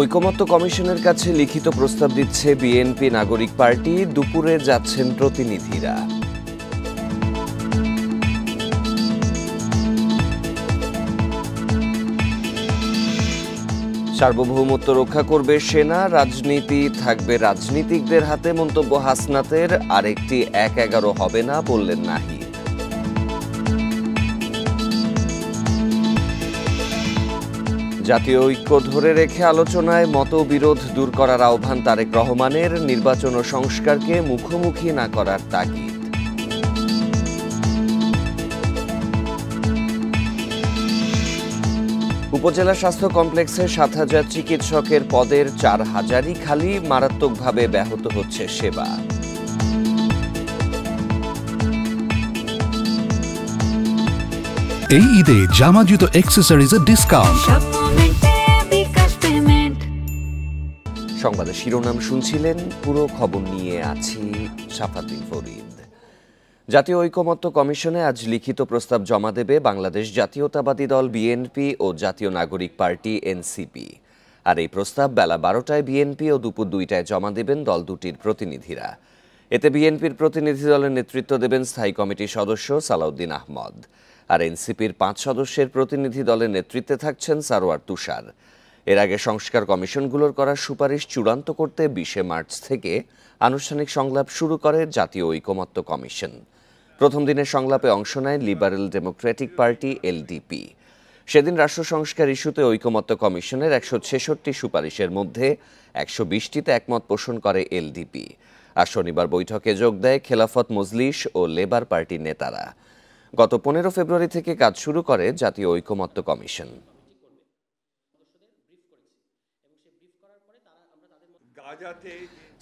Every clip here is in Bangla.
ঐকমত্য কমিশনের কাছে লিখিত প্রস্তাব দিচ্ছে বিএনপি নাগরিক পার্টি। দুপুরে যাচ্ছেন প্রতিনিধিরা। সার্বভৌমত্ব রক্ষা করবে সেনা, রাজনীতি থাকবে রাজনীতিকদের হাতে। মন্তব্য হাসনাতের। আরেকটি ১-১১ হবে না বললেন নাহিদ। জাতীয় ঐক্য ধরে রেখে আলোচনায় মতবিরোধ দূর করার আহ্বান তারেক রহমানের। নির্বাচন ও সংস্কারকে মুখোমুখি না করার তাগিদ। উপজেলা স্বাস্থ্য কমপ্লেক্সে ৭,০০০ চিকিৎসকের পদের ৪,০০০ই খালি। মারাত্মকভাবে ব্যাহত হচ্ছে সেবা। এই ঈদে জামা জুতো অ্যাক্সেসরিজের ডিসকাউন্ট। সংবাদের শিরোনাম শুনছিলেন, পুরো খবর নিয়ে আছি সাফাদ্দিন ফরিদ। জাতীয় ঐকমত্য কমিশনে আজ লিখিত প্রস্তাব জমা দেবে বাংলাদেশ জাতীয়তাবাদী দল বিএনপি ও জাতীয় নাগরিক পার্টি এনসিপি। আর এই প্রস্তাব বেলা ১২টায় বিএনপি ও দুপুর ২টায় জমা দেবেন দল দুটির প্রতিনিধিরা। এতে বিএনপির প্রতিনিধি দলের নেতৃত্ব দেবেন স্থায়ী কমিটির সদস্য সালাউদ্দিন আহমদ। আর এনসিপির ৫ সদস্যের প্রতিনিধি দলের নেতৃত্বে থাকছেন সারোয়ার তুষার। এর আগে সংস্কার কমিশনগুলোর করা সুপারিশ চূড়ান্ত করতে ২০ মার্চ থেকে আনুষ্ঠানিক সংলাপ শুরু করে জাতীয় ঐকমত্য কমিশন। প্রথম দিনের সংলাপে অংশ নেয় লিবারেল ডেমোক্রেটিক পার্টি এলডিপি। সেদিন রাষ্ট্র সংস্কার ইস্যুতে ঐকমত্য কমিশনের ১৬৬ সুপারিশের মধ্যে ১২০টিতে একমত পোষণ করে এলডিপি। আর শনিবার বৈঠকে যোগ দেয় খেলাফত মজলিস ও লেবার পার্টির নেতারা। গত ১৫ ফেব্রুয়ারি থেকে কাজ শুরু করে জাতীয় ঐকমত্য কমিশন।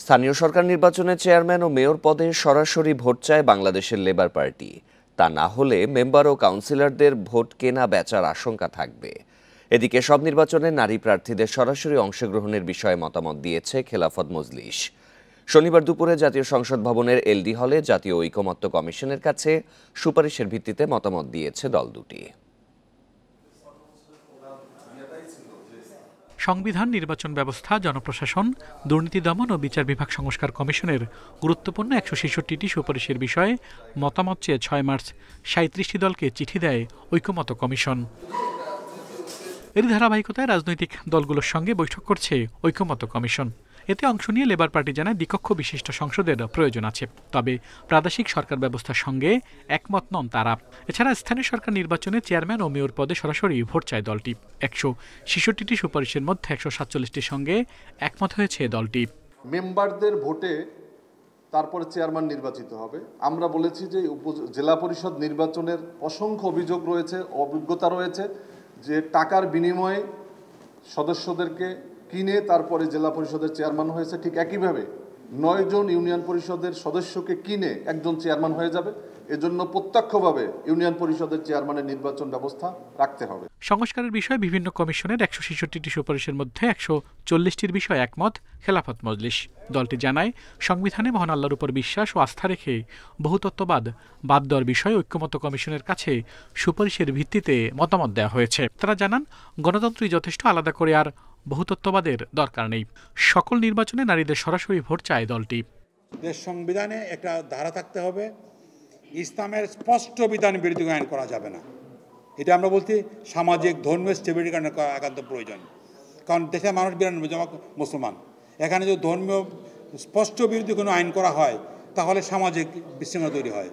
স্থানীয় সরকার নির্বাচনে চেয়ারম্যান ও মেয়র পদে সরাসরি ভোট চায় বাংলাদেশের লেবার পার্টি। তা না হলে মেম্বার ও কাউন্সিলরদের ভোট কেনা বেচার আশঙ্কা থাকবে। এদিকে সব নির্বাচনে নারী প্রার্থীদের সরাসরি অংশগ্রহণের বিষয়ে মতামত দিয়েছে খেলাফত মজলিস। শনিবার দুপুরে জাতীয় সংসদ ভবনের এলডি হলে জাতীয় ঐকমত্য কমিশনের কাছে সুপারিশের ভিত্তিতে মতামত দিয়েছে দল দুটি। সংবিধান, নির্বাচন ব্যবস্থা, জনপ্রশাসন, দুর্নীতি দমন ও বিচার বিভাগ সংস্কার কমিশনের গুরুত্বপূর্ণ ১৬৬টি সুপারিশের বিষয়ে মতামত চেয়ে ৬ মার্চ ৩৭টি দলকে চিঠি দেয় ঐকমত্য কমিশন। এর ধারাবাহিকতায় রাজনৈতিক দলগুলোর সঙ্গে বৈঠক করছে ঐকমত্য কমিশন। এতে অংশ নিয়ে লেবার পার্টি জানায় দ্বিকক্ষ বিশিষ্ট সংসদের প্রয়োজন আছে, তবে প্রাদেশিক সরকার ব্যবস্থার সঙ্গে একমত নন তারা। এছাড়া স্থানীয় সরকার নির্বাচনে চেয়ারম্যান ও মেয়র পদে সরাসরি ভোট চায় দলটি। ১৬৬টি সুপারিশের মধ্যে ১৪৭টির সঙ্গে একমত হয়েছে দলটি। মেম্বারদের ভোটে তারপরে চেয়ারম্যান নির্বাচিত হবে। আমরা বলেছি যে জেলা পরিষদ নির্বাচনের অসংখ্য অভিযোগ রয়েছে, অভিজ্ঞতা রয়েছে যে টাকার বিনিময়ে সদস্যদেরকে কিনে তারপরে জেলা পরিষদের চেয়ারম্যান হয়েছে। ঠিক একইভাবে ৯ জন ইউনিয়ন পরিষদের সদস্যকে কিনে একজন চেয়ারম্যান হয়ে যাবে। এজন্য প্রত্যক্ষভাবে ইউনিয়ন পরিষদের চেয়ারম্যানের নির্বাচন ব্যবস্থা রাখতে হবে। সংস্কারের বিষয়ে বিভিন্ন কমিশনের ১৬৬টি সুপারিশের মধ্যে ১৪০টির বিষয়ে একমত খেলাফত মজলিস। দলটি জানায়, সংবিধানে মহান আল্লাহর উপর বিশ্বাস ও আস্থা রেখে বহুতত্ত্ববাদ বাদ দেওয়ার বিষয়ে ঐকমত্য কমিশনের কাছে সুপারিশের ভিত্তিতে মতামত দেওয়া হয়েছে। তারা জানান, গণতন্ত্রই যথেষ্ট, আলাদা করে আর বহুতত্ত্ববাদের দরকার নেই। সকল নির্বাচনে নারীদের সরাসরি ভোট চায় দলটি। দেশ সংবিধানে একটা ধারা থাকতে হবে, ইসলামের স্পষ্ট বিধান বিরোধী আইন করা যাবে না। এটা আমরা বলছি সামাজিক ধর্মীয় স্টেবিলিটির কারণে একান্ত প্রয়োজন। কারণ দেশের মানুষ ৯২% মুসলমান। এখানে যদি ধর্মীয় স্পষ্ট বিরোধী কোনো আইন করা হয় তাহলে সামাজিক বিশৃঙ্খলা তৈরি হয়।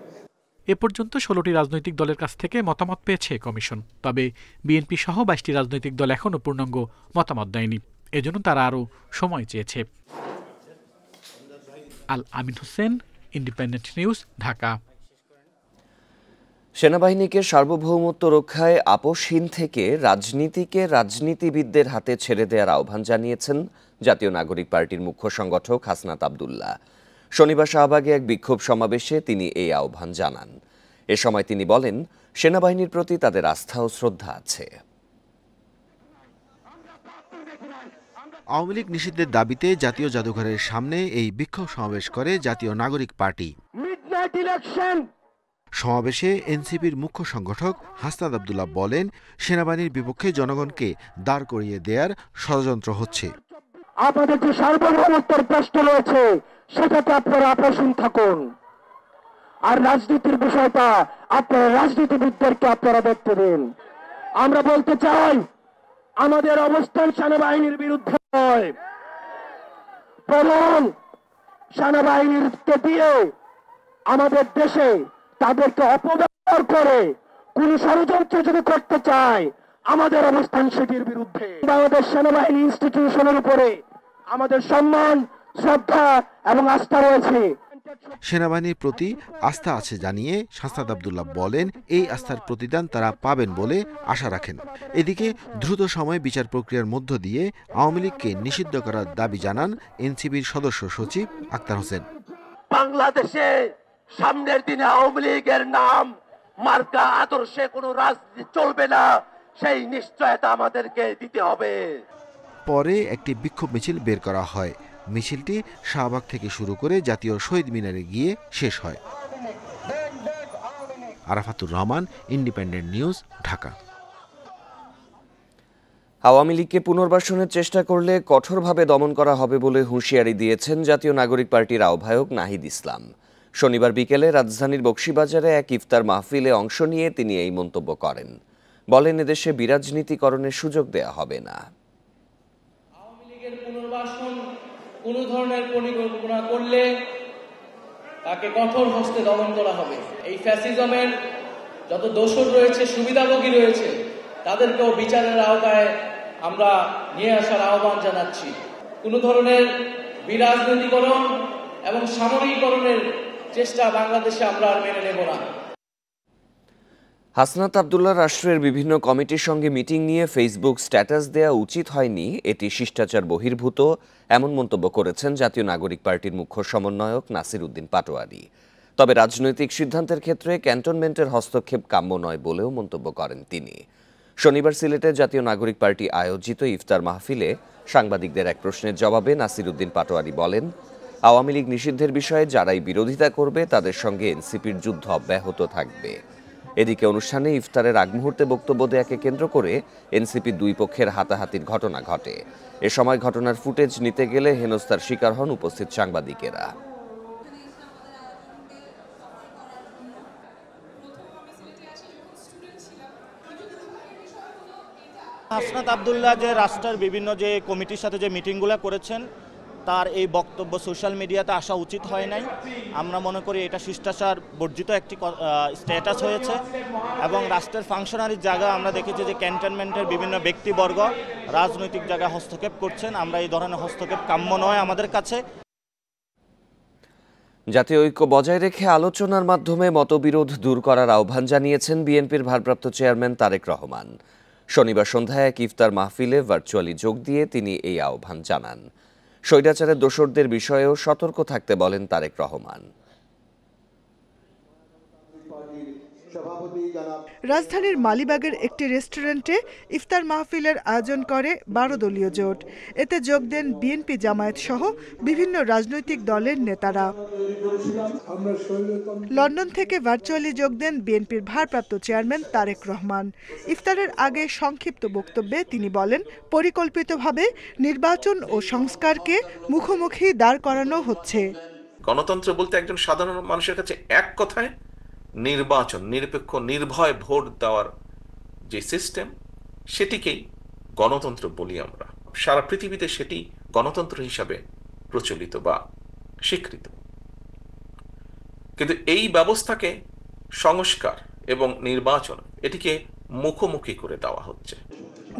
এ পর্যন্ত ১৬টি রাজনৈতিক দলের কাছ থেকে মতামত পেয়েছে কমিশন। তবে বিএনপি সহ ২২টি রাজনৈতিক দল এখনও পূর্ণাঙ্গ মতামত দেয়নি। এজন্য তারা আরও সময় চেয়েছে। আল আমিন হোসেন, ইন্ডিপেন্ডেন্ট নিউজ, ঢাকা। সেনাবাহিনীকে সার্বভৌমত্ব রক্ষায় আপোষহীন থেকে রাজনীতিকে রাজনীতিবিদদের হাতে ছেড়ে দেওয়ার আহ্বান জানিয়েছেন জাতীয় নাগরিক পার্টির মুখ্য সংগঠক হাসনাত আব্দুল্লাহ। শনিবার শাহবাগে এক বিক্ষোভ সমাবেশে তিনি এই আহ্বান জানান। এ সময় তিনি বলেন, সেনাবাহিনীর প্রতি তাদের আস্থা ও শ্রদ্ধা আছে। আওয়ামী লীগ নিষিদ্ধের দাবিতে জাতীয় জাদুঘরের সামনে এই বিক্ষোভ সমাবেশ করে জাতীয় নাগরিক পার্টি। সমাবেশে এনসিপির মুখ্য সংগঠক হাসনাত আব্দুল্লাহ বলেন, সেনাবাহিনীর বিপক্ষে জনগণকে দাঁড় করিয়ে দেয়ার ষড়যন্ত্র হচ্ছে। আমাদের যে সার্বভৌমত্বের প্রশ্ন রয়েছে সেটাতে আপনারা আপোষহীন থাকুন। আর রাজনীতির বিষয়টা আপনারা রাজনীতিবিদদেরকে আপনারা দেখতে দিন। আমরা বলতে চাই, আমাদের অবস্থান সেনাবাহিনীর বিরুদ্ধে নয়, বরং সেনাবাহিনীকে দিয়ে আমাদের দেশে তাদেরকে অপব্যবহার করে কোন ষড়যন্ত্র যদি করতে চায়, আমাদের অবস্থান সেটির বিরুদ্ধে। বাংলাদেশ সেনাবাহিনী ইনস্টিটিউশনের উপরে আমাদের সম্মান, শ্রদ্ধা এবং আস্থা রয়েছে। সেনাবাহিনীর প্রতি আস্থা আছে জানিয়ে শাহসাদ আব্দুল্লাহ বলেন, এই আস্থার প্রতিদান তারা পাবেন বলে আশা রাখেন। এদিকে দ্রুত সময়ে বিচার প্রক্রিয়ার মধ্য দিয়ে আওয়ামী লীগকে নিষিদ্ধ করার দাবি জানান এনসিপির সদস্য সচিব আক্তার হোসেন। বাংলাদেশে সামনের দিনে আওয়ামী লীগের নাম, মার্কা, আদর্শে কোনো রাজনীতি চলবে না, সেই নিশ্চয়তা আমাদেরকে দিতে হবে। পরে একটি বিক্ষোভ মিছিল বের করা হয়। মিছিলটি শাহবাগ থেকে শুরু করে জাতীয় শহীদ মিনারে গিয়ে শেষ হয়। Arafatur Rahman, Independent News, Dhaka. আওয়ামী লীগকে পুনর্বাসনের চেষ্টা করলে কঠোরভাবে দমন করা হবে বলে হুঁশিয়ারি দিয়েছেন জাতীয় নাগরিক পার্টির আহ্বায়ক নাহিদ ইসলাম। শনিবার বিকেলে রাজধানীর বকশীবাজারে এক ইফতার মাহফিলে অংশ নিয়ে তিনি এই মন্তব্য করেন। বলেন, এদেশে বিরাজনীতিকরণের সুযোগ দেয়া হবে না। আওয়ামী লীগের পুনর্বাসন কোনো ধরনের পরিকল্পনা করলে তাকে কঠোর হস্তে দমন করা হবে। এই ফ্যাসিজমের যত দোষর রয়েছে, সুবিধাভোগী রয়েছে, তাদেরকেও বিচারের আওতায় আমরা নিয়ে আসার আহ্বান জানাচ্ছি। কোনো ধরনের বিরাজনীতিকরণ এবং সামরিকীকরণের চেষ্টা বাংলাদেশে আমরা আর মেনে নেব না। হাসনাত আব্দুল্লাহ রাষ্ট্রের বিভিন্ন কমিটির সঙ্গে মিটিং নিয়ে ফেসবুক স্ট্যাটাস দেয়া উচিত হয়নি, এটি শিষ্টাচার বহির্ভূত, এমন মন্তব্য করেছেন জাতীয় নাগরিক পার্টির মুখ্য সমন্বয়ক নাসির উদ্দিন পাটোয়ারি। তবে রাজনৈতিক সিদ্ধান্তের ক্ষেত্রে ক্যান্টনমেন্টের হস্তক্ষেপ কাম্য নয় বলেও মন্তব্য করেন তিনি। শনিবার সিলেটে জাতীয় নাগরিক পার্টি আয়োজিত ইফতার মাহফিলে সাংবাদিকদের এক প্রশ্নের জবাবে নাসির উদ্দিন পাটোয়ারি বলেন, আওয়ামী লীগ নিষিদ্ধের বিষয়ে যারাই বিরোধিতা করবে তাদের সঙ্গে এনসিপির যুদ্ধ অব্যাহত থাকবে। এদিকে অনুষ্ঠানে ইফতারের আগ মুহূর্তে বক্তব্য দেয়াকে কেন্দ্র করে এনসিপি দুই পক্ষের হাতাহাতির ঘটনা ঘটে। এ সময় ঘটনার ফুটেজ নিতে গেলে হেনস্থার শিকার হন উপস্থিত সাংবাদিকেরা। হাসনাত আব্দুল্লাহ যে রাষ্ট্রের বিভিন্ন যে কমিটির সাথে যে মিটিংগুলো করেছেন, তার এই বক্তব্য সোশ্যাল মিডিয়াতে আসা উচিত হয় নাই। আমরা মনে করি এটা শিষ্টাচার বর্জিত একটি স্ট্যাটাস হয়েছে এবং রাষ্ট্রের ফাংশনারির জায়গা আমরা দেখেছি যে ক্যান্টনমেন্টের বিভিন্ন ব্যক্তিবর্গ রাজনৈতিক জায়গায় হস্তক্ষেপ করছেন। আমরা এই ধরনের হস্তক্ষেপ কাম্য নয় আমাদের কাছে। জাতীয় ঐক্য বজায় রেখে আলোচনার মাধ্যমে মতবিরোধ দূর করার আহ্বান জানিয়েছেন বিএনপির ভারপ্রাপ্ত চেয়ারম্যান তারেক রহমান। শনিবার সন্ধ্যায় এক ইফতার মাহফিলে ভার্চুয়ালি যোগ দিয়ে তিনি এই আহ্বান জানান। স্বৈরাচারের দোসরদের বিষয়েও সতর্ক থাকতে বলেন তারেক রহমান। রাজধানীর মালিবাগের একটি রেস্টুরেন্টে ইফতার মাহফিলের আয়োজন করে 12 দলীয় জোট। এতে যোগ দেন বিএনপি, জামায়াত সহ বিভিন্ন রাজনৈতিক দলের নেতারা। লন্ডন থেকে ভার্চুয়ালি যোগ দেন বিএনপির ভারপ্রাপ্ত চেয়ারম্যান তারেক রহমান। ইফতারের আগে সংক্ষিপ্ত বক্তব্যে তিনি বলেন, পরিকল্পিতভাবে নির্বাচন ও সংস্কারকে মুখোমুখি দাঁড় করানো হচ্ছে। গণতন্ত্র বলতে একজন সাধারণ মানুষের কাছে এক কথায় নির্বাচন, নিরপেক্ষ নির্ভয় ভোট দেওয়ার যে সিস্টেম, সেটিকেই গণতন্ত্র বলি আমরা। সারা পৃথিবীতে সেটি গণতন্ত্র হিসাবে প্রচলিত বা স্বীকৃত। কিন্তু এই ব্যবস্থাকে সংস্কার এবং নির্বাচন, এটিকে মুখোমুখি করে দেওয়া হচ্ছে।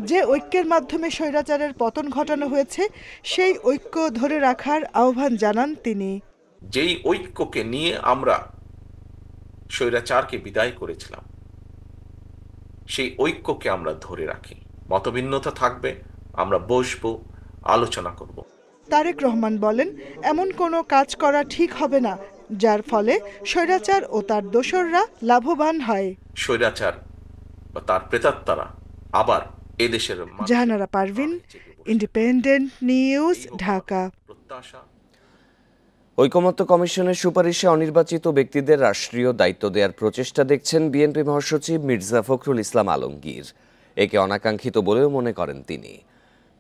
যে ঐক্যের মাধ্যমে স্বৈরাচারের পতন ঘটানো হয়েছে, সেই ঐক্য ধরে রাখার আহ্বান জানান তিনি। যেই ঐক্যকে নিয়ে আমরা স্বৈরাচারকে বিদায় করেছিলাম, সেই ঐক্যকে আমরা ধরে রাখি। মতভিন্নতা থাকবে, আমরা বসবো, আলোচনা করব। তারেক রহমান বলেন, এমন কোনো কাজ করা ঠিক হবে না যার ফলে স্বৈরাচার ও তার দোসররা লাভবান হয়। স্বৈরাচার বা তার প্রেতাত্মারা আবার এদেশের। Jahanara Parvin, Independent News, Dhaka. ঐকমত্য কমিশনের সুপারিশে অনির্বাচিত ব্যক্তিদের রাষ্ট্রীয় দায়িত্ব দেওয়ার প্রচেষ্টা দেখছেন বিএনপি মহাসচিব মির্জা ফখরুল ইসলাম আলমগীর। একে অনাকাঙ্ক্ষিত বলেও মনে করেন তিনি।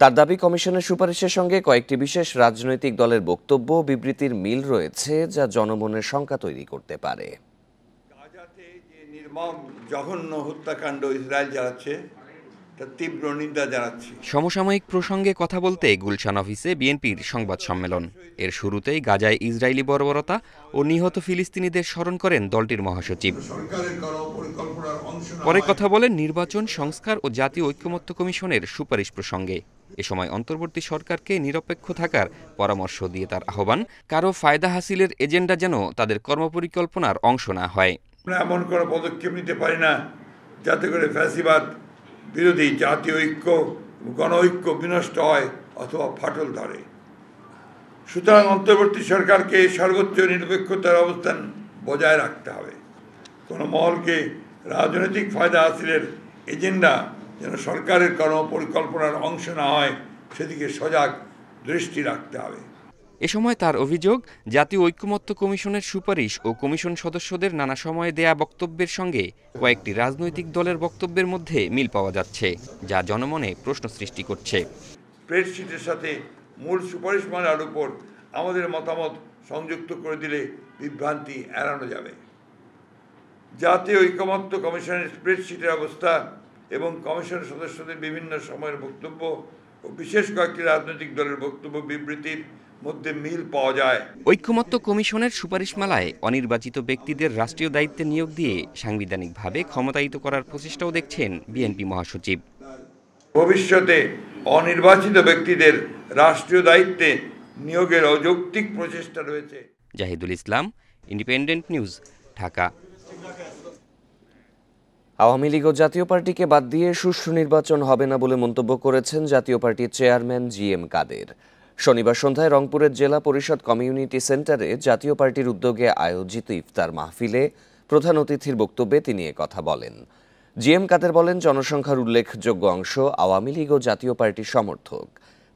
তার দাবি, কমিশনের সুপারিশের সঙ্গে কয়েকটি বিশেষ রাজনৈতিক দলের বক্তব্য বিবৃতির মিল রয়েছে, যা জনমনের শঙ্কা তৈরি করতে পারে। গাজাতে যে নির্মম জঘন্য হত্যাকাণ্ড ইসরায়েল চালাচ্ছে, তার তীব্র নিন্দা জানাচ্ছি। সমসাময়িক প্রসঙ্গে কথা বলতে গুলশান অফিসে বিএনপির সংবাদ সম্মেলন। এর শুরুতেই গাজায় ইসরায়েলি বর্বরতা ও নিহত ফিলিস্তিনিদের স্মরণ করেন দলটির মহাসচিব। পরে কথা বলেন নির্বাচন সংস্কার ও জাতীয় ঐকমত্য কমিশনের সুপারিশ প্রসঙ্গে। এ সময় অন্তর্বর্তী সরকারকে নিরপেক্ষ থাকার পরামর্শ দিয়ে তার আহ্বান, কারো ফায়দা হাসিলের এজেন্ডা যেন তাদের কর্মপরিকল্পনার অংশ না হয়। এমন কোনো পদক্ষেপ নিতে পারি না যাতে করে ফ্যাসিবাদ বিরোধী জাতীয় ঐক্য গণ ঐক্য বিনষ্ট হয় অথবা ফাটল ধরে। সুতরাং অন্তর্বর্তী সরকারকে সর্বোচ্চ নিরপেক্ষতার অবস্থান বজায় রাখতে হবে। কোনো মহলকে রাজনৈতিক ফায়দা হাসিলের এজেন্ডা যেন সরকারের কর্মপরিকল্পনার অংশ না হয়, সেদিকে সজাগ দৃষ্টি রাখতে হবে। এ সময় তার অভিযোগ, জাতীয় ঐকমত্য কমিশনের সুপারিশ ও কমিশন সদস্যদের নানা সময়ে দেয়া বক্তব্যের সঙ্গে কয়েকটি রাজনৈতিক দলের বক্তব্যের মধ্যে মিল পাওয়া যাচ্ছে, যা জনমনে প্রশ্ন সৃষ্টি করছে। স্প্রেডশিটের সাথে মূল সুপারিশমালার উপর আমাদের মতামত সংযুক্ত করে দিলে বিভ্রান্তি এড়ানো যাবে। জাতীয় ঐকমত্য কমিশনের স্প্রেডশিটের অবস্থা এবং কমিশন সদস্যদের বিভিন্ন সময়ের বক্তব্য ও বিশেষ কয়েকটি রাজনৈতিক দলের বক্তব্য বিবৃতির মধ্যে মিল পাওয়া যায়। ঐকমত্য কমিশনের সুপারিশমালায় অনির্বাচিত ব্যক্তিদের রাষ্ট্রীয় দায়িত্বে নিয়োগ দিয়ে সাংবিধানিকভাবে ক্ষমতায়িত করার প্রচেষ্টাও দেখছেন বিএনপি মহাসচিব। ভবিষ্যতে অনির্বাচিত ব্যক্তিদের রাষ্ট্রীয় দায়িত্বে নিয়োগের অযৌক্তিক প্রচেষ্টা রয়েছে। জাহিদুল ইসলাম, ইন্ডিপেন্ডেন্ট নিউজ, ঢাকা। আওয়ামী লীগ ও জাতীয় পার্টিকে বাদ দিয়ে সুষ্ঠু নির্বাচন হবে না বলে মন্তব্য করেছেন জাতীয় পার্টির চেয়ারম্যান জিএম কাদের। শনিবার সন্ধ্যায় রংপুরের জেলা পরিষদ কমিউনিটি সেন্টারে জাতীয় পার্টির উদ্যোগে আয়োজিত ইফতার মাহফিলে প্রধান অতিথির বক্তব্যে তিনি কথা বলেন। জিএম কাদের বলেন, জনসংখ্যার উল্লেখযোগ্য অংশ আওয়ামী লীগ ও জাতীয় পার্টির সমর্থক।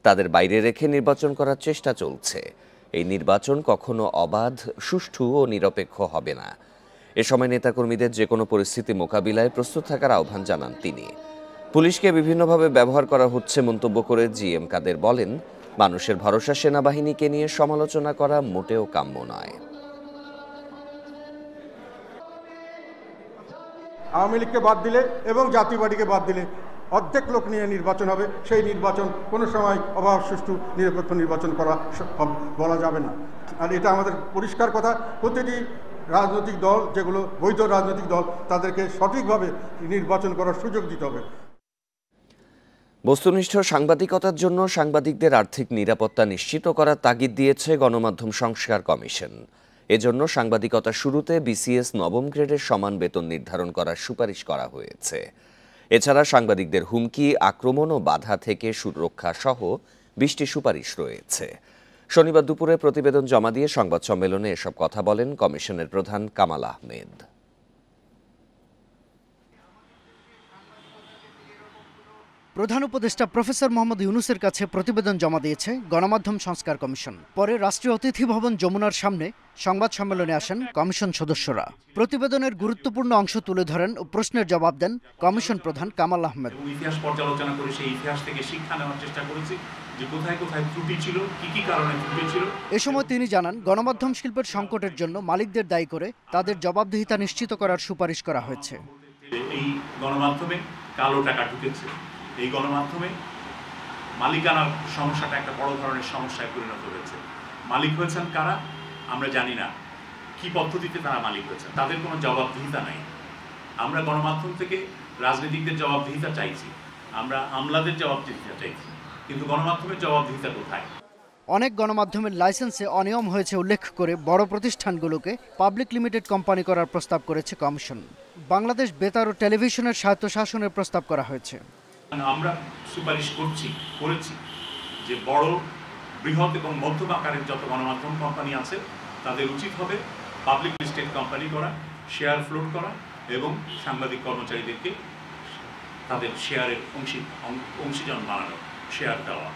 তাদের বাইরে রেখে নির্বাচন করার চেষ্টা চলছে। এই নির্বাচন কখনো অবাধ, সুষ্ঠু ও নিরপেক্ষ হবে না। এ সময় নেতাকর্মীদের যে কোনো পরিস্থিতি মোকাবিলায় প্রস্তুত থাকার আহ্বান জানান তিনি। পুলিশকে বিভিন্নভাবে ব্যবহার করা হচ্ছে মন্তব্য করে জিএম কাদের বলেন, মানুষের ভরসা সেনাবাহিনীকে নিয়ে সমালোচনা করা মোটেও কাম্য নয়। আওয়ামী লীগকে বাদ দিলে এবং জাতীয় পার্টিকে বাদ দিলে অর্ধেক লোক নিয়ে নির্বাচন হবে। সেই নির্বাচন কোনো সময় অবাধ, সুষ্ঠু, নিরপেক্ষ নির্বাচন করা বলা যাবে না। আর এটা আমাদের পরিষ্কার কথা। প্রতিটি রাজনৈতিক দল, যেগুলো বৈধ রাজনৈতিক দল, তাদেরকে সঠিকভাবে নির্বাচন করার সুযোগ দিতে হবে। বস্তুনিষ্ঠ সাংবাদিকতার জন্য সাংবাদিকদের আর্থিক নিরাপত্তা নিশ্চিত করার তাগিদ দিয়েছে গণমাধ্যম সংস্কার কমিশন। এজন্য সাংবাদিকতার শুরুতে বিসিএস নবম গ্রেডের সমান বেতন নির্ধারণ করার সুপারিশ করা হয়েছে। এছাড়া সাংবাদিকদের হুমকি, আক্রমণ ও বাধা থেকে সুরক্ষা সহ 20টি সুপারিশ রয়েছে। শনিবার দুপুরে প্রতিবেদন জমা দিয়ে সংবাদ সম্মেলনে এসব কথা বলেন কমিশনের প্রধান কামাল আহমেদ। প্রধান উপদেষ্টা প্রফেসর মোহাম্মদ ইউনূসের কাছে প্রতিবেদন জমা দিয়েছে গণমাধ্যম সংস্কার কমিশন। পরে রাষ্ট্রীয় অতিথি ভবন যমুনার সামনে সংবাদ সম্মেলনে আসেন কমিশন সদস্যরা। প্রতিবেদনের গুরুত্বপূর্ণ অংশ তুলে ধরেন ও প্রশ্নের জবাব দেন কমিশন প্রধান কামাল আহমেদ। ইতিহাস পর্যালোচনা করে সেই ইতিহাস থেকে শিক্ষা নেওয়ার চেষ্টা করেছি যে কোথায় কোথায় ত্রুটি ছিল, কি কারণে ত্রুটি ছিল। এ সময় তিনি জানান, গণমাধ্যম শিল্পের সংকটের জন্য মালিকদের দায়ী করে তাদের জবাবদিহিতা নিশ্চিত করার সুপারিশ করা হয়েছে। এই গণমাধ্যমে কালো টাকা ঢুকেছে, এই গণমাধ্যমে মালিকানার সমস্যাটা একটা বড় ধরনের সমস্যায় পরিণত হয়েছে। মালিক হয়েছেন কারা আমরা জানি না, কি পদ্ধতিতে তারা মালিক হয়েছেন, তাদের কোনো জবাবদিহিতা নাই। আমরা গণমাধ্যম থেকে রাজনীতিকদের জবাবদিহিতা চাইছি, আমরা আমলাদের জবাবদিহিতা চাইছি, কিন্তু গণমাধ্যমের জবাবদিহিতা কোথায়? অনেক গণমাধ্যমের লাইসেন্সে অনিয়ম হয়েছে উল্লেখ করে বড় প্রতিষ্ঠানগুলোকে পাবলিক লিমিটেড কোম্পানি করার প্রস্তাব করেছে কমিশন। বাংলাদেশ বেতার ও টেলিভিশনের স্বায়ত্তশাসনের প্রস্তাব করা হয়েছে। আমরা সুপারিশ করেছি যে বড়, বৃহৎ এবং মধ্যম আকারের যত গণমাধ্যম কোম্পানি আছে তাদের উচিত হবে পাবলিক লিস্টেড কোম্পানি করা, শেয়ার ফ্লোট করা এবং সাংবাদিক কর্মচারীদেরকে তাদের শেয়ারের অংশীজন বানানো, শেয়ার দেওয়া।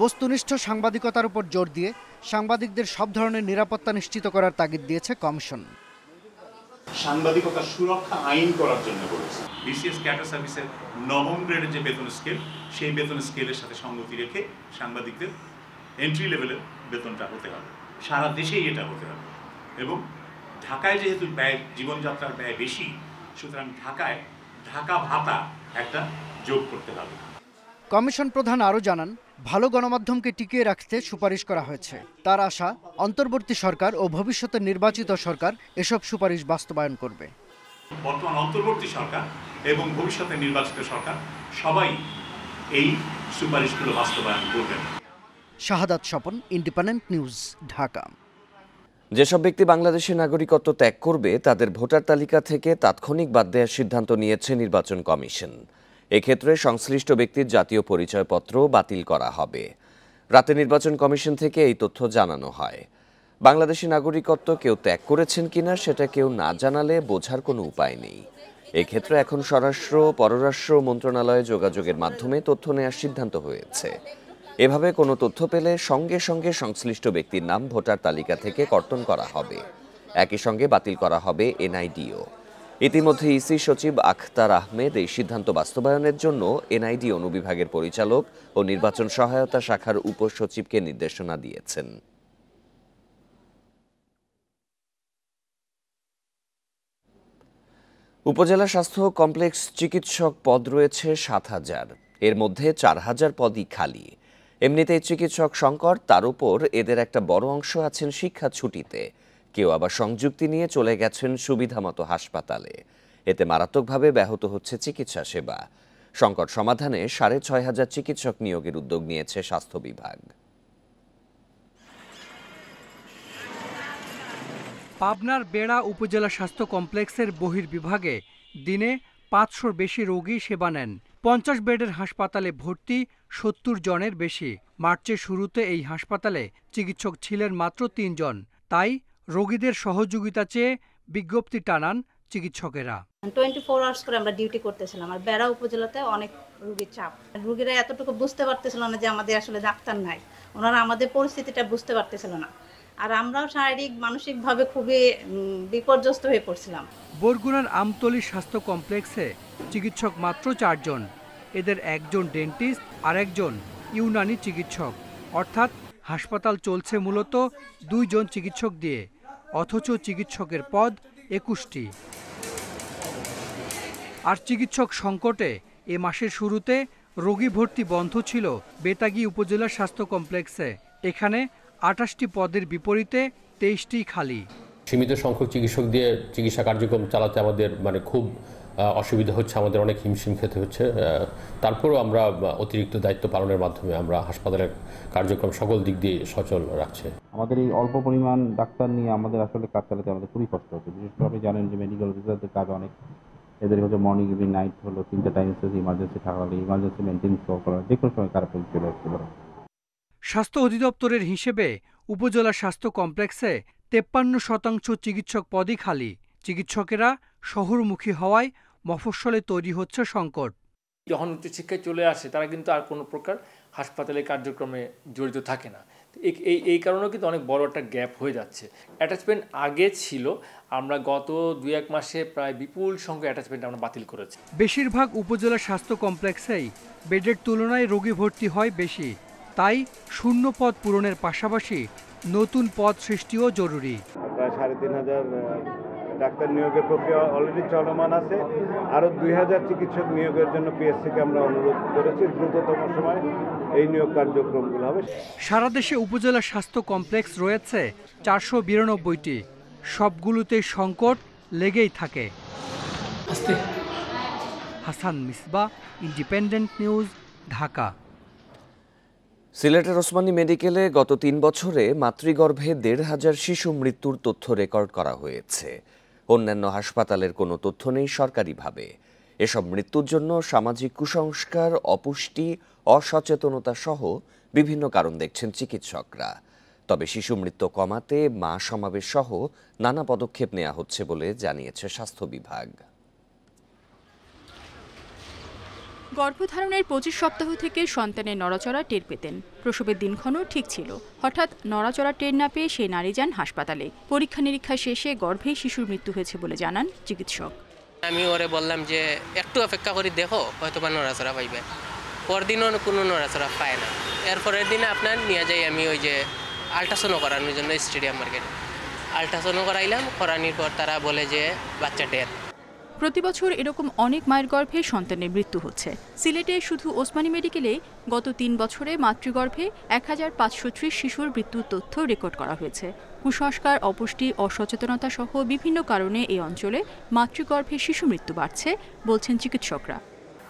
বস্তুনিষ্ঠ সাংবাদিকতার উপর জোর দিয়ে সাংবাদিকদের সব ধরনের নিরাপত্তা নিশ্চিত করার তাগিদ দিয়েছে কমিশন। সাংবাদিকতার সুরক্ষা আইন করার জন্য বলেছে। বিসিএস ক্যাডার সার্ভিসের 9ম গ্রেডের যে বেতন স্কেল, সেই বেতন স্কেলের সাথে সঙ্গতি রেখে সাংবাদিকদের এন্ট্রি লেভেলের বেতনটা হতে হবে, সারা দেশেই এটা হতে হবে। এবং ঢাকায় যেহেতু ব্যয়, জীবনযাত্রার ব্যয় বেশি, সুতরাং ঢাকায় ঢাকা ভাতা একটা যোগ করতে হবে। কমিশন প্রধান আরও জানান, ভালো গণমাধ্যমকে টিকিয়ে রাখতে সুপারিশ করা হয়েছে। তার আশা, অন্তর্বর্তী সরকার ও ভবিষ্যতে নির্বাচিত সরকার এসব সুপারিশ বাস্তবায়ন করবে। বর্তমান অন্তর্বর্তী সরকার এবং ভবিষ্যতে নির্বাচিত সরকার সবাই এই সুপারিশগুলো বাস্তবায়ন করবেন। শাহাদাত স্বপন, ইন্ডিপেন্ডেন্ট নিউজ, ঢাকা। যেসব ব্যক্তি বাংলাদেশের নাগরিকত্ব ত্যাগ করবে তাদের ভোটার তালিকা থেকে তাৎক্ষণিক বাদ দেওয়ার সিদ্ধান্ত নিয়েছে নির্বাচন কমিশন। এক্ষেত্রে সংশ্লিষ্ট ব্যক্তির জাতীয় পরিচয়পত্র বাতিল করা হবে। রাতে নির্বাচন কমিশন থেকে এই তথ্য জানানো হয়। বাংলাদেশি নাগরিকত্ব কেউ ত্যাগ করেছেন কিনা সেটা কেউ না জানালে বোঝার কোনো উপায় নেই। এক্ষেত্রে এখন স্বরাষ্ট্র পররাষ্ট্র মন্ত্রণালয়ে যোগাযোগের মাধ্যমে তথ্য নেওয়ার সিদ্ধান্ত হয়েছে। এভাবে কোনো তথ্য পেলে সঙ্গে সঙ্গে সংশ্লিষ্ট ব্যক্তির নাম ভোটার তালিকা থেকে কর্তন করা হবে। একই সঙ্গে বাতিল করা হবে এনআইডিও। ইতিমধ্যে ইসি সচিব আখতার আহমেদ এই সিদ্ধান্ত বাস্তবায়নের জন্য এনআইডি অনুবিভাগের পরিচালক ও নির্বাচন সহায়তা শাখার উপসচিবকে নির্দেশনা দিয়েছেন। উপজেলা স্বাস্থ্য কমপ্লেক্স চিকিৎসক পদ রয়েছে ৭,০০০, এর মধ্যে ৪,০০০ পদই খালি। এমনিতেই চিকিৎসক সংকট, তার উপর এদের একটা বড় অংশ আছেন শিক্ষা ছুটিতে, কেউ আবার সংযুক্তি নিয়ে চলে গেছেন সুবিধামতো হাসপাতালে। এতে মারাত্মকভাবে ব্যাহত হচ্ছে চিকিৎসা সেবা। সংকট সমাধানে ৬,৫০০ চিকিৎসক নিয়োগের উদ্যোগ নিয়েছে স্বাস্থ্য বিভাগ। পাবনার বেড়া উপজেলা স্বাস্থ্য কমপ্লেক্সের বহির্বিভাগে দিনে ৫০০-র বেশি রোগী সেবা নেন। ৫০ বেডের হাসপাতালে ভর্তি ৭০ জনের বেশি। মার্চের শুরুতে এই হাসপাতালে চিকিৎসক ছিলেন মাত্র ৩ জন। তাই রোগীদের সহযোগিতা চেয়ে বিজ্ঞপ্তি টানান চিকিৎসকেরা। 24 আওয়ার্স করে আমরা ডিউটি করতেছিলাম। আর বেড়া উপজেলাতে অনেক রোগীর চাপ, রোগীরা এতটুকু বুঝতে পারতেছিল না যে আমাদের আসলে ডাক্তার নাই, ওনারা আমাদের পরিস্থিতিটা বুঝতে পারতেছিল না। আর আমরাও শারীরিক মানসিকভাবে খুবই বিপর্যস্ত হয়ে পড়ছিলাম। বরগুনার আমতলী স্বাস্থ্য কমপ্লেক্সে চিকিৎসক মাত্র ৪ জন। এদের একজন ডেন্টিস্ট আর একজন ইউনানি চিকিৎসক, অর্থাৎ হাসপাতাল চলছে মূলত 2 জন চিকিৎসক দিয়ে, অথচ চিকিৎসকের পদ 21টি। আর চিকিৎসক সংকটে এ মাসের শুরুতে রোগী ভর্তি বন্ধ ছিল বেতাগী উপজেলা স্বাস্থ্য কমপ্লেক্সে। এখানে 28টি পদের বিপরীতে 23টি খালি। সীমিত সংখ্যক চিকিৎসক দিয়ে চিকিৎসা কার্যক্রম চালাতে আমাদের খুব অসুবিধা হচ্ছে, আমাদের অনেক হিমশিম খেতে হচ্ছে। তারপরেও আমরা অতিরিক্ত দায়িত্ব পালনের মাধ্যমে আমরা হাসপাতালের কার্যক্রম সকল দিক দিয়ে সচল রাখছে। আমাদের এই অল্প পরিমাণ ডাক্তার নিয়ে আমাদের আসলে কাজ চালাতে আমাদের খুবই কষ্ট হচ্ছে। বিশেষ করে আপনি জানেন যে মেডিকেল অফিসারদের কাজ অনেক, এদের হচ্ছে মর্নিং ইভিনিং নাইট হলো 3টা টাইম ইমার্জেন্সি থাকলে ইমার্জেন্সি মেনটেন্স করা যে কোনো সময় খারাপ হয়ে চলে আসতে পারে। স্বাস্থ্য অধিদপ্তরের হিসেবে উপজেলা স্বাস্থ্য কমপ্লেক্সে 53% চিকিৎসক পদই খালি। চিকিৎসকেরা শহরমুখী হওয়ায় মফস্বলে তৈরি হচ্ছে সংকট। যখন উচ্চশিক্ষায় চলে আসে তারা কিন্তু আর কোনো প্রকার হাসপাতালে কার্যক্রমে জড়িত থাকে না। এই কারণেও কিন্তু অনেক বড় একটা গ্যাপ হয়ে যাচ্ছে। অ্যাটাচমেন্ট আগে ছিল, আমরা গত 2-1 মাসে প্রায় বিপুল সংখ্যক অ্যাটাচমেন্ট আমরা বাতিল করেছি। বেশিরভাগ উপজেলা স্বাস্থ্য কমপ্লেক্সেই বেডের তুলনায় রোগী ভর্তি হয় বেশি, তাই শূন্য পদ পূরণের পাশাপাশি নতুন পদ সৃষ্টিও জরুরি। প্রায় ৩,৫০০ ডাক্তার নিয়োগের প্রক্রিয়া অলরেডি চলমান আছে। আরও ২,০০০ চিকিৎসক নিয়োগের জন্য পিএসসিকে আমরা অনুরোধ করেছি, দ্রুততম সময় এই নিয়োগ কার্যক্রমগুলো হবে। সারা দেশে উপজেলা স্বাস্থ্য কমপ্লেক্স রয়েছে 492টি, সবগুলোতে সংকট লেগেই থাকে। Hasan Misbah, independent News, Dhaka. সিলেটের ওসমানী মেডিকেলে গত 3 বছরে মাতৃগর্ভে 1,500 শিশু মৃত্যুর তথ্য রেকর্ড করা হয়েছে। অন্যান্য হাসপাতালের কোনো তথ্য নেই সরকারিভাবে। এসব মৃত্যুর জন্য সামাজিক কুসংস্কার, অপুষ্টি, অসচেতনতা সহ বিভিন্ন কারণ দেখছেন চিকিৎসকরা। তবে শিশু মৃত্যু কমাতে মা সমাবেশ সহ নানা পদক্ষেপ নেওয়া হচ্ছে বলে জানিয়েছে স্বাস্থ্য বিভাগ। গর্ভধারণের 25 সপ্তাহ থেকে সন্তানের নড়াচড়া টের পেতেন। প্রসবের দিনক্ষণও ঠিক ছিল। হঠাৎ নড়াচড়া টের না পেয়ে সেই নারী যান হাসপাতালে। পরীক্ষা নিরীক্ষা শেষে গর্ভেই শিশুর মৃত্যু হয়েছে বলে জানান চিকিৎসক। আমি ওরে বললাম যে একটু অপেক্ষা করে দেখো, হয়তো বা নড়াচড়া পাইবে। পরদিনও কোনো নড়াচড়া পায় না। এরপরের দিনে আপনার নিয়ে যাই আমি ওই যে আল্ট্রাসাউন্ড করানোর জন্য স্টেডিয়াম মার্কেট। আল্ট্রাসাউন্ড করাইলাম, করানোর পর তারা বলে যে বাচ্চা ডেথ। প্রতি বছর এরকম অনেক মায়ের গর্ভে সন্তানের মৃত্যু হচ্ছে। সিলেটে শুধু ওসমানী মেডিকেলে গত 3 বছরে মাতৃগর্ভে 1530 শিশুর মৃত্যুর তথ্য রেকর্ড করা হয়েছে। কুসংস্কার, অপুষ্টি, অসচেতনতা সহ বিভিন্ন কারণে এই অঞ্চলে মাতৃগর্ভে শিশু মৃত্যু বাড়ছে বলছেন চিকিৎসকরা।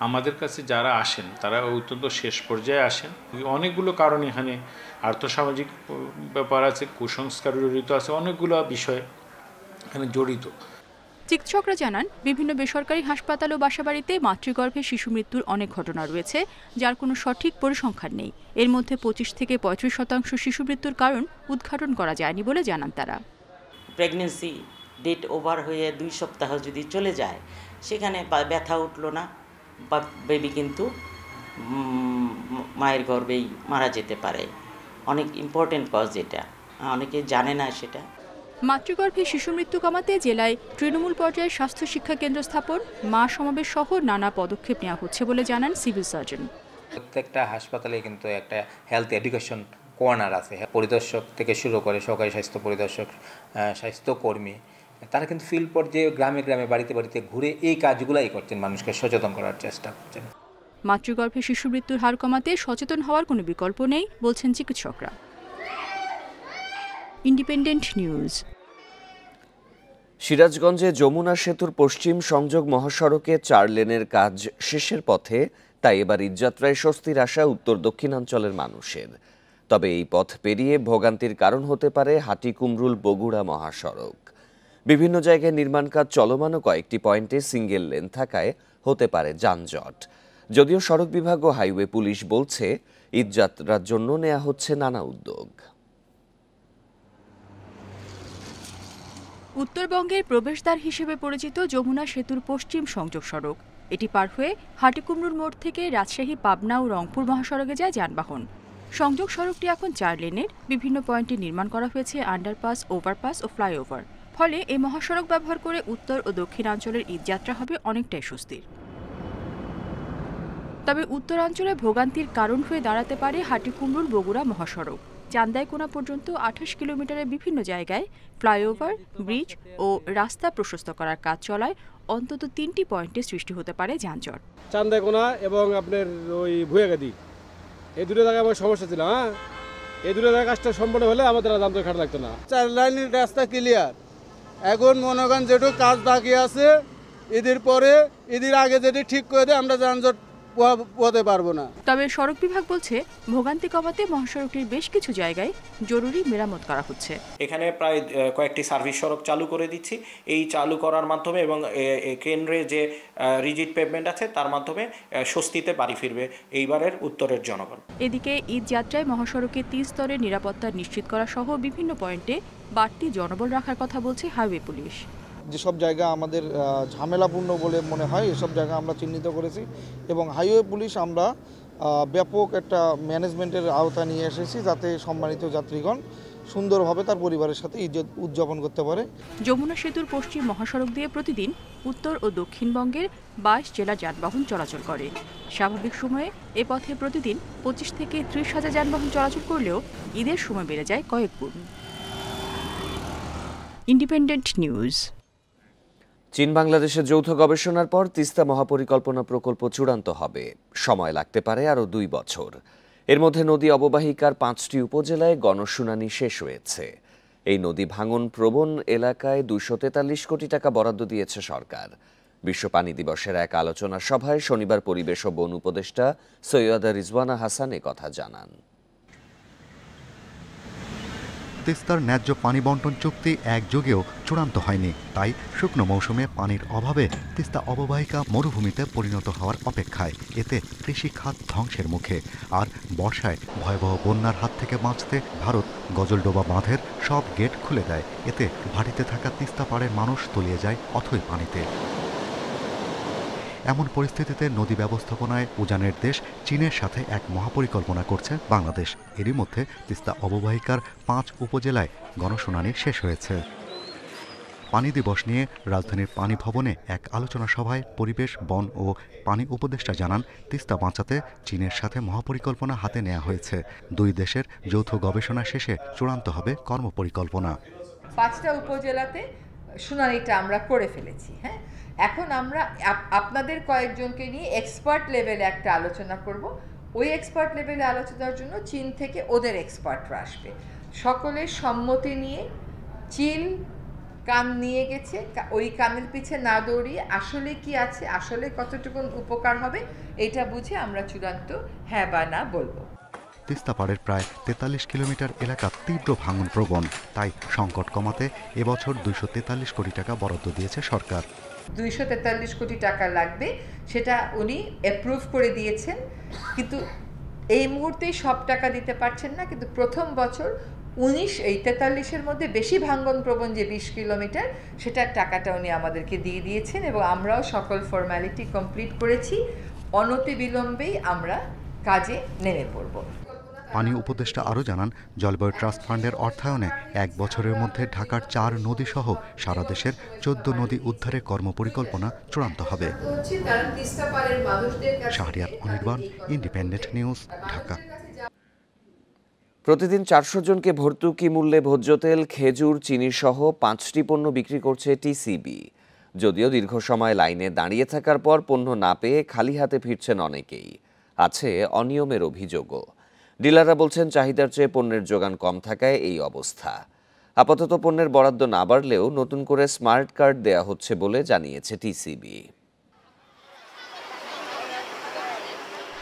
আমাদের কাছে যারা আসেন তারা অত্যন্ত শেষ পর্যায়ে আসেন। অনেকগুলো কারণ এখানে আর্থসামাজিক ব্যাপার আছে, কুসংস্কার জড়িত আছে, অনেকগুলো বিষয় এখানে জড়িত। চিকিৎসকরা জানান, বিভিন্ন বেসরকারি হাসপাতাল ও বাসাবাড়িতে মাতৃগর্ভে শিশু মৃত্যুর অনেক ঘটনা রয়েছে, যার কোনো সঠিক পরিসংখ্যান নেই। এর মধ্যে 25 থেকে 35% শিশু মৃত্যুর কারণ উদ্ঘাটন করা যায়নি বলে জানান তারা। প্রেগনেন্সি ডেট ওভার হয়ে 2 সপ্তাহ যদি চলে যায়, সেখানে ব্যথা উঠলো না, বা বেবি কিন্তু মায়ের গর্ভেই মারা যেতে পারে। অনেক ইম্পর্টেন্ট কজ, এটা অনেকে জানে না। সেটা মাতৃগর্ভে শিশু মৃত্যু কমাতে জেলায় তৃণমূল পর্যায়ে স্বাস্থ্য শিক্ষা কেন্দ্র স্থাপন, মা সমাবেশ সহ নানা পদক্ষেপ নেওয়া হচ্ছে বলে জানান সিভিল সার্জন। প্রত্যেকটা হাসপাতালে কিন্তু একটা হেলথ এডুকেশন কর্নার আছে। পরিদর্শক থেকে শুরু করে সহকারী স্বাস্থ্য পরিদর্শক, স্বাস্থ্যকর্মী, তারা কিন্তু ফিল্ড পর্যায়ে গ্রামে গ্রামে বাড়িতে বাড়িতে ঘুরে এই কাজগুলাই করছেন, মানুষকে সচেতন করার চেষ্টা করছেন। মাতৃগর্ভে শিশু মৃত্যুর হার কমাতে সচেতন হওয়ার কোনো বিকল্প নেই বলছেন চিকিৎসকরা। Independent news. সিরাজগঞ্জে যমুনা সেতুর পশ্চিম সংযোগ মহাসড়কে 4 লেনের কাজ শেষের পথে, তাই এবার ঈদযাত্রায় স্বস্তির আশা উত্তর দক্ষিণাঞ্চলের মানুষের। তবে এই পথ পেরিয়ে ভোগান্তির কারণ হতে পারে হাটিকুমরুল বগুড়া মহাসড়ক। বিভিন্ন জায়গায় নির্মাণ কাজ চলমান ও কয়েকটি পয়েন্টে সিঙ্গেল লেন থাকায় হতে পারে যানজট। যদিও সড়ক বিভাগ ও হাইওয়ে পুলিশ বলছে ঈদযাত্রার জন্য নেওয়া হচ্ছে নানা উদ্যোগ। উত্তরবঙ্গের প্রবেশদ্বার হিসেবে পরিচিত যমুনা সেতুর পশ্চিম সংযোগ সড়ক। এটি পার হয়ে হাটিকুমরুল মোড় থেকে রাজশাহী, পাবনা ও রংপুর মহাসড়কে যায় যানবাহন। সংযোগ সড়কটি এখন 4 লেনের। বিভিন্ন পয়েন্টে নির্মাণ করা হয়েছে আন্ডারপাস, ওভারপাস ও ফ্লাইওভার। ফলে এই মহাসড়ক ব্যবহার করে উত্তর ও দক্ষিণাঞ্চলের ঈদযাত্রা হবে অনেকটাই স্বস্তির। তবে উত্তরাঞ্চলে ভোগান্তির কারণ হয়ে দাঁড়াতে পারে হাটিকুমরুল বগুড়া মহাসড়ক। চান্দাইকোনা পর্যন্ত 28 কিলোমিটারের বিভিন্ন জায়গায় ফ্লাইওভার, ব্রিজ ও রাস্তা প্রশস্ত করার কাজ চলায় অন্তত 3টি পয়েন্টে সৃষ্টি হতে পারে যানজট। চান্দাইকোনা এবং আপনার ওই ভুয়াগাদি, এই দুটো জায়গায় আমার সমস্যা ছিল। এই দুটো জায়গায় কাজটা সম্পূর্ণ হলে আমাদের যানজট খারাপ লাগতো না। 4 লাইনের রাস্তা ক্লিয়ার। এখন মনে করেন যেটুকু কাজ বাকি আছে, ঈদের পরে, ঈদের আগে যদি ঠিক করে দেয়, আমরা যানজট পোহাতে পারবো না। তবে সড়ক বিভাগ বলছে ভোগান্তি কমাতে মহাসড়কটির বেশ কিছু জায়গায় জরুরি মেরামত করা হচ্ছে। এখানে প্রায় কয়েকটি সার্ভিস সড়ক চালু করে দিচ্ছি। এই চালু করার মাধ্যমে এবং কেন্দ্রে যে রিজিড পেভমেন্ট আছে তার মাধ্যমে স্বস্তিতে বাড়ি ফিরবে এইবারের উত্তরের জনগণ। এদিকে ঈদ যাত্রায় মহাসড়কে 3 স্তরের নিরাপত্তা নিশ্চিত করা সহ বিভিন্ন পয়েন্টে বাড়তি জনবল রাখার কথা বলছে হাইওয়ে পুলিশ। যেসব জায়গা আমাদের ঝামেলাপূর্ণ বলে মনে হয়, এসব জায়গা আমরা চিহ্নিত করেছি এবং হাইওয়ে পুলিশ আমরা ব্যাপক একটা ম্যানেজমেন্টের আওতা নিয়ে এসেছি, যাতে সম্মানিত যাত্রীগণ সুন্দরভাবে তার পরিবারের সাথে ঈদ উদযাপন করতে পারে। যমুনা সেতুর পশ্চিম মহাসড়ক দিয়ে প্রতিদিন উত্তর ও দক্ষিণবঙ্গের 22 জেলার যানবাহন চলাচল করে। স্বাভাবিক সময়ে এ পথে প্রতিদিন 25 থেকে 30 হাজার যানবাহন চলাচল করলেও ঈদের সময় বেড়ে যায় কয়েক গুণ। Independent news. চীন বাংলাদেশের যৌথ গবেষণার পর তিস্তা মহাপরিকল্পনা প্রকল্প চূড়ান্ত হবে। সময় লাগতে পারে আরও 2 বছর। এর মধ্যে নদী অববাহিকার 5টি উপজেলায় গণশুনানি শেষ হয়েছে। এই নদী ভাঙন প্রবণ এলাকায় 243 কোটি টাকা বরাদ্দ দিয়েছে সরকার। বিশ্ব পানি দিবসের এক আলোচনা সভায় শনিবার পরিবেশ ও বন উপদেষ্টা সৈয়দা রিজওয়ানা হাসান কথা জানান। তিস্তার ন্যায্য পানি বন্টন চুক্তি একযোগেও চূড়ান্ত হয়নি, তাই শুকনো মৌসুমে পানির অভাবে তিস্তা অববাহিকা মরুভূমিতে পরিণত হওয়ার অপেক্ষায়। এতে কৃষিখাত ধ্বংসের মুখে। আর বর্ষায় ভয়াবহ বন্যার হাত থেকে বাঁচতে ভারত গজলডোবা বাঁধের সব গেট খুলে দেয়। এতে ভাটিতে থাকা তিস্তা পাড়ের মানুষ তলিয়ে যায় অথই পানিতে। এমন পরিস্থিতিতে নদী ব্যবস্থাপনায় উজানের দেশ চীনের সাথে এক মহাপরিকল্পনা করছে বাংলাদেশ। এরই মধ্যে তিস্তা অববাহিকার 5 উপজেলায় গণশুনানি শেষ হয়েছে। পানি দিবস নিয়ে রাজধানীর পানি ভবনে এক আলোচনা সভায় পরিবেশ, বন ও পানি উপদেষ্টা জানান, তিস্তা বাঁচাতে চীনের সাথে মহাপরিকল্পনা হাতে নেওয়া হয়েছে। দুই দেশের যৌথ গবেষণা শেষে চূড়ান্ত হবে কর্মপরিকল্পনা। 5টা উপজেলাতে শুনানিটা আমরা করে ফেলেছি। হ্যাঁ, এখন আমরা আপনাদের কয়েকজনকে নিয়ে এক্সপার্ট লেভেলে একটা আলোচনা করব। ওই এক্সপার্ট লেভেলে আলোচনার জন্য চীন থেকে ওদের এক্সপার্টরা আসবে। সকলের সম্মতি নিয়ে চীন কান নিয়ে গেছে, ওই কানের পিছে না দৌড়িয়ে আসলে কি আছে, আসলে কতটুকু উপকার হবে, এটা বুঝে আমরা চূড়ান্ত হ্যাঁ বা না বলবো। তিস্তা পাড়ের প্রায় 43 কিলোমিটার এলাকা তীব্র ভাঙন প্রবণ, তাই সংকট কমাতে এবছর 243 কোটি টাকা বরাদ্দ দিয়েছে সরকার। 243 কোটি টাকা লাগবে, সেটা উনি অ্যাপ্রুভ করে দিয়েছেন, কিন্তু এই মুহূর্তেই সব টাকা দিতে পারছেন না। কিন্তু প্রথম বছর 43-এর মধ্যে বেশি ভাঙ্গন প্রবণ যে 20 কিলোমিটার, সেটার টাকাটা উনি আমাদেরকে দিয়ে দিয়েছেন এবং আমরাও সকল ফর্মালিটি কমপ্লিট করেছি। অনতিবিলম্বেই আমরা কাজে নেমে পড়ব। পানি উপদেষ্টা আরও জানান, জলবায়ু ট্রাস্ট ফান্ডের অর্থায়নে 1 বছরের মধ্যে ঢাকার 4 নদী সহ সারা দেশের 14 নদী উদ্ধারের কর্মপরিকল্পনা চূড়ান্ত হবে। Shahriar Anirban, independent News, Dhaka. প্রতিদিন 400 জনকে ভর্তুকি মূল্যে ভোজ্য তেল, খেজুর, চিনি সহ 5টি পণ্য বিক্রি করছে টিসিবি। যদিও দীর্ঘ সময় লাইনে দাঁড়িয়ে থাকার পর পণ্য না পেয়ে খালি হাতে ফিরছেন অনেকেই। আছে অনিয়মের অভিযোগও। ডিলাররা বলছেন, চাহিদার চেয়ে পণ্যের যোগান কম থাকায় এই অবস্থা। আপাতত পণ্যের বরাদ্দ না বাড়লেও নতুন করে স্মার্ট কার্ড দেয়া হচ্ছে বলে জানিয়েছে টিসিবি।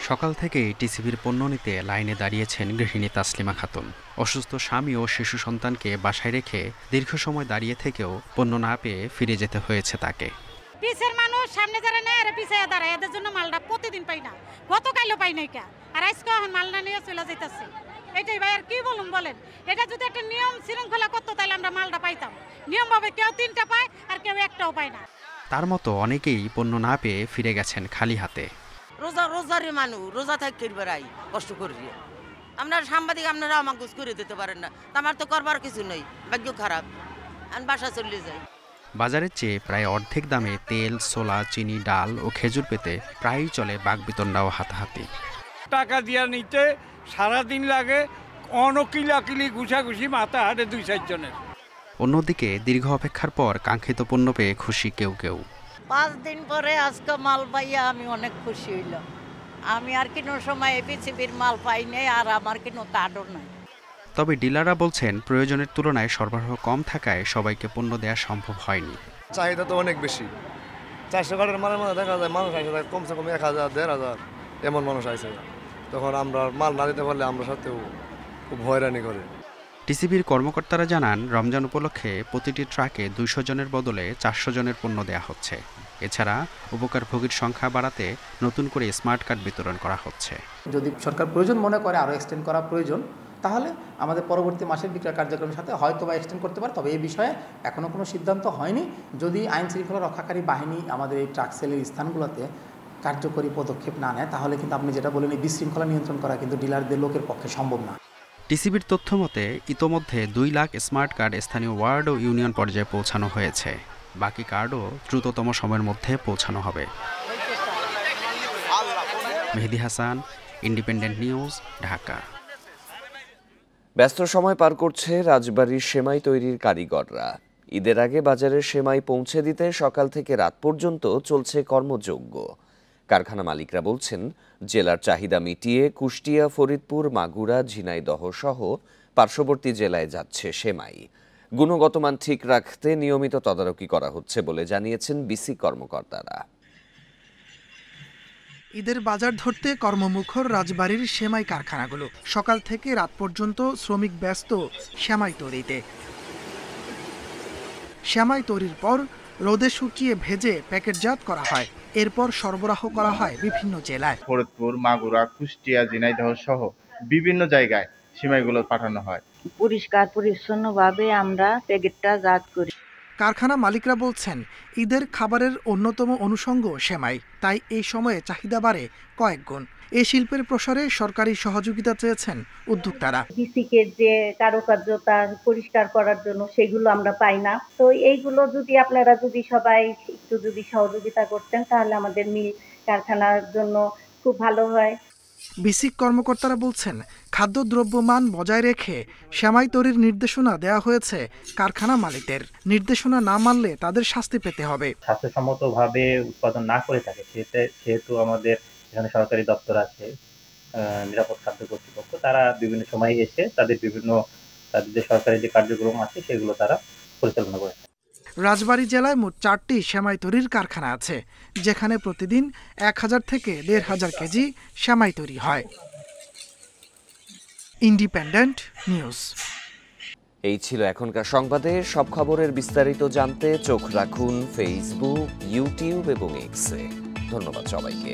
সকাল থেকেই টিসিবির পণ্য নিতে লাইনে দাঁড়িয়েছেন গৃহিণী তাসলিমা খাতুন। অসুস্থ স্বামী ও শিশু সন্তানকে বাসায় রেখে দীর্ঘ সময় দাঁড়িয়ে থেকেও পণ্য না পেয়ে ফিরে যেতে হয়েছে তাকে। পিছের মানুষ সামনে যারা নেয় আর পিছিয়ে দাঁড়ায়, এদের জন্য মালটা প্রতিদিন পাই না, গতকালও পাই নাই কা, আর আজকে এখন মালটা নিয়ে চলে যাইতেছে। এটাই ভাই, আর কি বলুন বলেন, এটা যদি একটা নিয়ম শৃঙ্খলা করতো তাহলে আমরা মালটা পাইতাম। নিয়মভাবে কেউ 3টা পায় আর কেউ 1টাও পায় না। তার মতো অনেকেই পণ্য না পেয়ে ফিরে গেছেন খালি হাতে। রোজারে মানুষ রোজা থাকি বেড়াই কষ্ট করি, আপনার সাংবাদিক আপনারা আমাকে করে দিতে পারেন না, আমার তো করবার কিছু নেই, ভাগ্য খারাপ, আমি বাসা চলে যাই। বাজারের চেয়ে প্রায় অর্ধেক দামে তেল, ছোলা, চিনি, ডাল ও খেজুর পেতে প্রায়ই চলে বাগবিতণ্ডা ও হাতাহাতি। টাকা দিয়া নিতে সারাদিন লাগে, অনকিলাকিলি ঘুষাঘুষি মাথা হাটে 2-4 জনের। অন্যদিকে দীর্ঘ অপেক্ষার পর কাঙ্ক্ষিত পণ্য পেয়ে খুশি কেউ কেউ। 5 দিন পরে আজকে মাল পাইয়া আমি অনেক খুশি হইলাম। আমি আর কোনো সময় এপিসিবির মাল পাই নাই, আর আমার কোনো কার্ডও নাই। তবে ডিলাররা বলছেন, প্রয়োজনের তুলনায় সরবরাহ কম থাকায় সবাইকে পণ্য দেওয়া সম্ভব হয়নি। চাহিদা তো অনেক বেশি, 400 কার্ডের মালের মধ্যে দেখা যায় মানুষ আসে কমসে কম 1000-1500 এমন মানুষ আসে। তখন আমরা মাল না দিতে পারলে আমরা সাথেও খুব হয়রানি করে। টিসিবির কর্মকর্তারা জানান, রমজান উপলক্ষে প্রতিটি ট্রাকে 200 জনের বদলে 400 জনের পণ্য দেওয়া হচ্ছে। এছাড়া উপকারভোগীর সংখ্যা বাড়াতে নতুন করে স্মার্ট কার্ড বিতরণ করা হচ্ছে। যদি সরকার প্রয়োজন মনে করে আরও এক্সটেন্ড করা প্রয়োজন, তাহলে আমাদের পরবর্তী মাসের বিক্রয় কার্যক্রমের সাথে হয়তো বা এক্সটেন্ড করতে পারে। তবে এই বিষয়ে এখনও কোনো সিদ্ধান্ত হয়নি। যদি আইন শৃঙ্খলা রক্ষাকারী বাহিনী আমাদের এই ট্রাক সেলের স্থানগুলোতে কার্যকরী পদক্ষেপ না নেয়, তাহলে কিন্তু আপনি যেটা বলেন, এই বিশৃঙ্খলা নিয়ন্ত্রণ করা কিন্তু ডিলারদের লোকের পক্ষে সম্ভব না। টিসিবির তথ্য মতে ইতোমধ্যে 2 লাখ স্মার্ট কার্ড স্থানীয় ওয়ার্ড ও ইউনিয়ন পর্যায়ে পৌঁছানো হয়েছে। বাকি কার্ডও দ্রুততম সময়ের মধ্যে পৌঁছানো হবে। Mehedi Hasan, independent News, Dhaka. ব্যস্ত সময় পার করছে রাজবাড়ির সেমাই তৈরির কারিগররা। ঈদের আগে বাজারে সেমাই পৌঁছে দিতে সকাল থেকে রাত পর্যন্ত চলছে কর্মযজ্ঞ। কারখানা মালিকরা বলছেন, জেলার চাহিদা মিটিয়ে কুষ্টিয়া, ফরিদপুর, মাগুরা, ঝিনাইদহ সহ পার্শ্ববর্তী জেলায় যাচ্ছে সেমাই। গুণগত মান ঠিক রাখতে নিয়মিত তদারকি করা হচ্ছে বলে জানিয়েছেন বিসি কর্মকর্তারা। ঈদের বাজার ধরতে কর্মমুখর রাজবাড়ির সেমাই কারখানাগুলো। সকাল থেকে রাত পর্যন্ত শ্রমিক ব্যস্ত সেমাই তৈরিতে। সেমাই তৈরির পর রোদে শুকিয়ে ভেজে প্যাকেটজাত করা হয়, এরপর সরবরাহ করা হয় বিভিন্ন জেলায়। ফরিদপুর, মাগুরা, কুষ্টিয়া, ঝিনাইদহ সহ বিভিন্ন জায়গায় সেমাইগুলো পাঠানো হয়। পরিষ্কার পরিচ্ছন্নভাবে আমরা প্যাকেটটা জাত করি। কারখানা মালিকরা বলছেন ঈদের খাবারের অন্যতম অনুষঙ্গ সেমাই, তাই এই সময়ে চাহিদা বাড়ে কয়েক গুণ। এই শিল্পের প্রসারে সরকারি সহযোগিতা চেয়েছেন উদ্যোক্তারা। বিসিকের যে কারুকার্যতা পরিষ্কার করার জন্য সেগুলো আমরা পাই না, তো এইগুলো যদি আপনারা সবাই একটু সহযোগিতা করতেন তাহলে আমাদের মিল কারখানার জন্য খুব ভালো হয়। বিসিক কর্মকর্তারা বলছেন খাদ্যদ্রব্য মান বজায় রেখে সেমাই তৈরির নির্দেশনা দেওয়া হয়েছে কারখানা মালিকদের। নির্দেশনা না মানলে তাদের শাস্তি পেতে হবে। স্বাস্থ্যসম্মতভাবে উৎপাদন না করে থাকে সেহেতু আমাদের এখানে সরকারি দপ্তর আছে, নিরাপদ খাদ্য কর্তৃপক্ষ, তারা বিভিন্ন সময় এসে তাদের যে সরকারি যে কার্যক্রম আছে সেগুলো তারা পরিচালনা করে। রাজবাড়ী জেলায় মোট 4টি সেমাই তৈরির কারখানা আছে, যেখানে প্রতিদিন 1000 থেকে 1500 কেজি সেমাই তৈরি হয়। Independent news. এই ছিল এখনকার সংবাদে। সব খবরের বিস্তারিত জানতে চোখ রাখুন ফেসবুক, ইউটিউব এবং এক্সে। ধন্যবাদ সবাইকে।